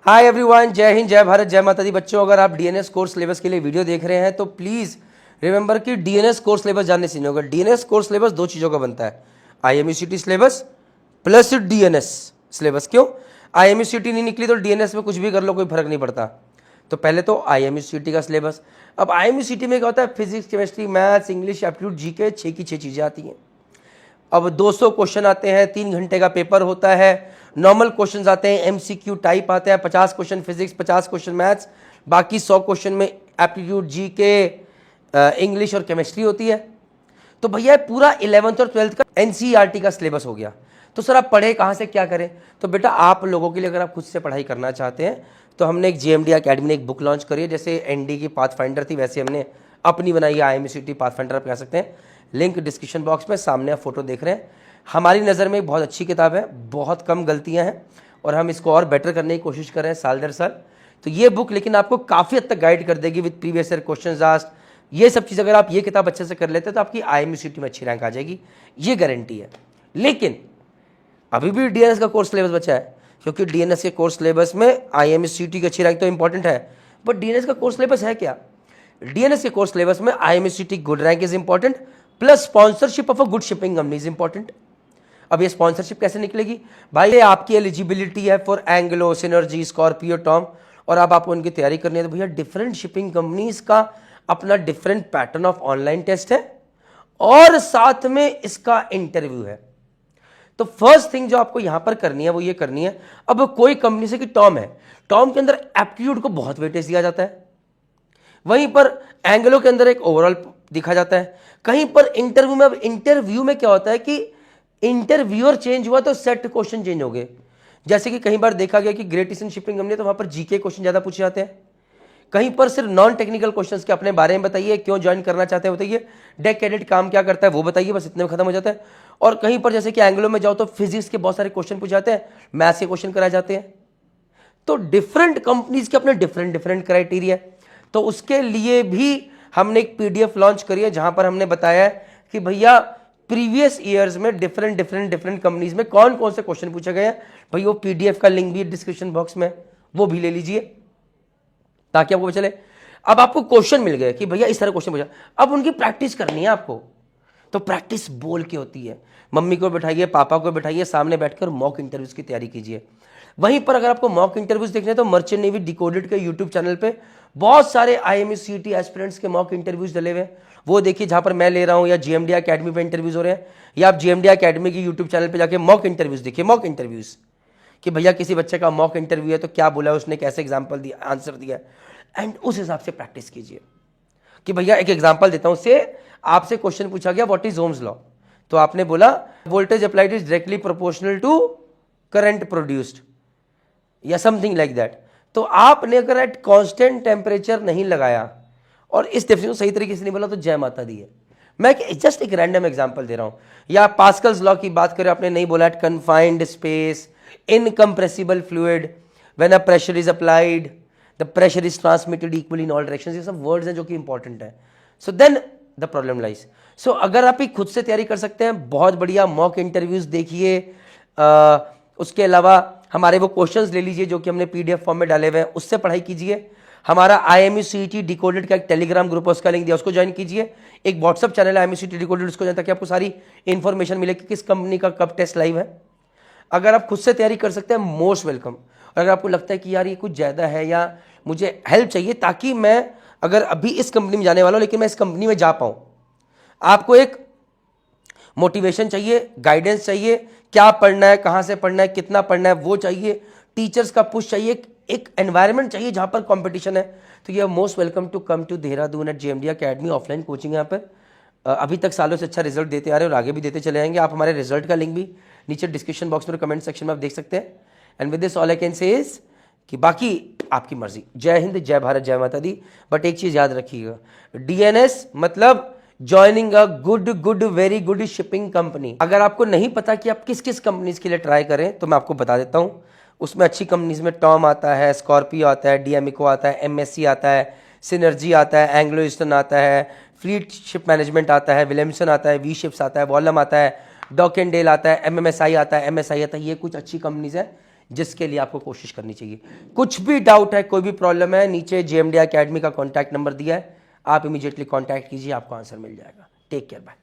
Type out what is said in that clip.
Hi everyone, जय हिंद, जय भारत, जय माता दी। बच्चों, अगर आप डीएनएस कोर्स सिलेबस के लिए वीडियो देख रहे हैं तो प्लीज़ रिमेंबर कि डीएनएस कोर्स सिलेबस जानने से नहीं होगा। डीएनएस कोर्स सिलेबस दो चीज़ों का बनता है, आईएमयूसीटी सिलेबस प्लस डीएनएस सिलेबस। क्यों? आईएमयूसीटी नहीं निकली तो डीएनएस में कुछ भी कर लो, कोई फर्क नहीं पड़ता। तो पहले तो आईएमयूसीटी का सिलेबस। अब आईएमयूसीटी में क्या होता है? Physics, chemistry, maths, English, aptitude, GK, 6 की 6 चीज़ें आती हैं। अब 200 क्वेश्चन आते हैं, 3 घंटे का पेपर होता है। नॉर्मल क्वेश्चंस आते हैं, एमसीक्यू टाइप आते हैं, 50 क्वेश्चन फिजिक्स, 50 क्वेश्चन मैथ्स, बाकी 100 क्वेश्चन में एप्टीट्यूड, जीके, इंग्लिश और केमिस्ट्री होती है। तो भैया पूरा 11th और 12th का एनसीईआरटी का सिलेबस हो गया। तो सर आप पढ़े कहाँ से, क्या करें? तो बेटा आप लोगों के लिए अगर आप खुद से पढ़ाई करना चाहते हैं तो हमने एक जेएमडी अकेडमी ने एक बुक लॉन्च करी है। जैसे एनडी की पाथफाइंडर थी, वैसे हमने अपनी बनाई है आईएमयूसीटी पाथफाइंडर, आप कह सकते हैं। लिंक डिस्क्रिप्शन बॉक्स में, सामने आप फोटो देख रहे हैं। हमारी नज़र में एक बहुत अच्छी किताब है, बहुत कम गलतियां हैं और हम इसको और बेटर करने की कोशिश कर रहे हैं साल दर साल। तो ये बुक लेकिन आपको काफ़ी हद तक गाइड कर देगी with previous year questions asked, ये सब चीज़। अगर आप ये किताब अच्छे से कर लेते हैं तो आपकी आईएमयूसीटी में अच्छी रैंक आ जाएगी, ये गारंटी है। लेकिन अभी भी डीएनएस का कोर्स सिलेबस बचा है, क्योंकि डीएनएस के कोर्स सिलेबस में आईएमयूसीटी की अच्छी रैंक तो इंपॉर्टेंट है, बट डीएनएस का कोर्स सिलेबस है क्या? डीएनएस के कोर्स सिलेबस में IMUCT good rank is important, plus sponsorship of a good shipping company is important. अब ये स्पॉन्सरशिप कैसे निकलेगी भाई? ये आपकी एलिजिबिलिटी है for Anglo, synergy, Scorpio, Tom, और अब आपको उनकी तैयारी करनी है। तो भैया डिफरेंट शिपिंग कंपनीज का अपना different pattern of online test है और साथ में इसका इंटरव्यू है। तो फर्स्ट थिंग जो आपको यहां पर करनी है वो ये करनी है, अब कोई कंपनी से कि टॉम है, टॉम के अंदर एप्टीट्यूड को बहुत वेटेज दिया जाता है, वहीं पर एंग्लो के अंदर एक ओवरऑल दिखा जाता है। कहीं पर इंटरव्यू में, अब इंटरव्यू में क्या होता है कि इंटरव्यूअर चेंज हुआ तो सेट क्वेश्चन चेंज हो गए। जैसे कि कहीं बार देखा गया कि ग्रेट ईस्टर्न शिपिंग कंपनी, तो वहां पर जीके क्वेश्चन ज्यादा पूछे जाते हैं। कहीं पर सिर्फ नॉन टेक्निकल क्वेश्चंस के अपने बारे में बताइए, क्यों ज्वाइन करना चाहते हैं बताइए, डेक कैडेट काम क्या करता है वो बताइए, बस इतने में खत्म हो जाता है। और कहीं पर जैसे कि एंग्लो में जाओ तो फिजिक्स के बहुत सारे क्वेश्चन पूछे जाते हैं, मैथ्स के क्वेश्चन कराए जाते हैं। तो डिफरेंट कंपनीज के अपने डिफरेंट डिफरेंट क्राइटेरिया। तो उसके लिए भी हमने एक पीडीएफ लॉन्च करी है, जहां पर हमने बताया है कि भैया प्रीवियस ईयर्स में डिफरेंट कंपनीज में कौन कौन से क्वेश्चन पूछे गए हैं। भाई वो पीडीएफ का लिंक भी डिस्क्रिप्शन बॉक्स में, वो भी ले लीजिए ताकि आपको चले। अब आपको क्वेश्चन मिल गए कि भैया इस तरह क्वेश्चन पूछा, अब उनकी प्रैक्टिस करनी है आपको। तो प्रैक्टिस बोल के होती है, मम्मी को बैठाइए, पापा को बैठाइए, सामने बैठकर मॉक इंटरव्यूज की तैयारी कीजिए। वहीं पर अगर आपको मॉक इंटरव्यूज देखने हैं तो मर्चेंट नेवी डिकोडेड के यूट्यूब चैनल पे बहुत सारे आईएमयूसीटी एस्पिरेंट्स के मॉक इंटरव्यूज डले हुए हैं, वो देखिए, जहां पर मैं ले रहा हूं, या जीएमडी अकेडमी पे इंटरव्यूज हो रहे हैं, या आप जीएमडी अकेडमी की यूट्यूब चैनल पे जाके मॉक इंटरव्यूज देखिए। मॉक इंटरव्यूज कि भैया किसी बच्चे का मॉक इंटरव्यू है तो क्या बोला है उसने, कैसे एग्जाम्पल दिया, आंसर दिया, एंड उस हिसाब से प्रैक्टिस कीजिए। कि भैया एक एग्जाम्पल देता हूं, से आपसे क्वेश्चन पूछा गया व्हाट इज ओम्स लॉ, तो आपने बोला voltage applied is directly proportional to current produced या समथिंग लाइक दैट। तो आपने अगर एट कांस्टेंट टेम्परेचर नहीं लगाया और इस डेफिनेशन को सही तरीके से नहीं बोला तो जय माता दी है। मैं जस्ट एक रैंडम एग्जांपल दे रहा हूं। या पास्कल्स लॉ की बात करें, आपने नहीं बोला at confined space incompressible fluid when a pressure is applied the pressure is transmitted equally in all directions. ये सब वर्ड्स हैं जो कि इंपॉर्टेंट है। So then the problem lies. So अगर आप ही खुद से तैयारी कर सकते हैं, बहुत बढ़िया मॉक इंटरव्यूज देखिए। उसके अलावा हमारे वो क्वेश्चंस ले लीजिए जो कि हमने पीडीएफ फॉर्म में डाले हुए हैं, उससे पढ़ाई कीजिए। हमारा आईएमयूसीटी डिकोडेड का एक टेलीग्राम ग्रुप है, उसका लिंक दिया, उसको ज्वाइन कीजिए। एक व्हाट्सअप चैनल है आईएमयूसीटी डिकोडेड, उसको ज्वाइन, ताकि आपको सारी इंफॉर्मेशन मिले कि किस कंपनी का कब टेस्ट लाइव है। अगर आप खुद से तैयारी कर सकते हैं, मोस्ट वेलकम। और अगर आपको लगता है कि यार ये कुछ ज़्यादा है या मुझे हेल्प चाहिए, ताकि मैं अगर अभी इस कंपनी में जाने वाला हूँ लेकिन मैं इस कंपनी में जा पाऊँ, आपको एक मोटिवेशन चाहिए, गाइडेंस चाहिए, क्या पढ़ना है, कहाँ से पढ़ना है, कितना पढ़ना है, वो चाहिए, टीचर्स का पुश चाहिए, एक एनवायरनमेंट चाहिए जहाँ पर कंपटीशन है, तो ये most welcome to come to Dehradun at JMD academy. Offline coaching यहाँ पर अभी तक सालों से अच्छा रिजल्ट देते आ रहे हैं और आगे भी देते चले जाएंगे। आप हमारे रिजल्ट का लिंक भी नीचे डिस्क्रिप्शन बॉक्स में, कमेंट सेक्शन में आप देख सकते हैं। And with this all I can say is कि बाकी आपकी मर्जी। जय हिंद, जय भारत, जय माता दी। बट एक चीज़ याद रखिएगा, डीएनएस मतलब joining a good very good shipping company. अगर आपको नहीं पता कि आप किस किस कंपनीज के लिए ट्राई करें तो मैं आपको बता देता हूं। उसमें अच्छी कंपनीज में टॉम आता है, स्कॉर्पियो आता है, डीएमइको आता है, एमएससी आता है, सिनर्जी आता है, एंग्लो ईस्टर्न आता है, फ्लीट शिप मैनेजमेंट आता है, विलियमसन आता है, वी शिप्स आता है, वॉलम आता है, डॉक एंड डेल आता है, एमएमएसआई आता है, एमएसआई आता है। ये कुछ अच्छी कंपनीज है, जिसके लिए आपको कोशिश करनी चाहिए। कुछ भी डाउट है, कोई भी प्रॉब्लम है, नीचे JMDI अकेडमी का कॉन्टैक्ट नंबर दिया है, आप इमीडिएटली कॉन्टैक्ट कीजिए, आपको आंसर मिल जाएगा। Take care, bye.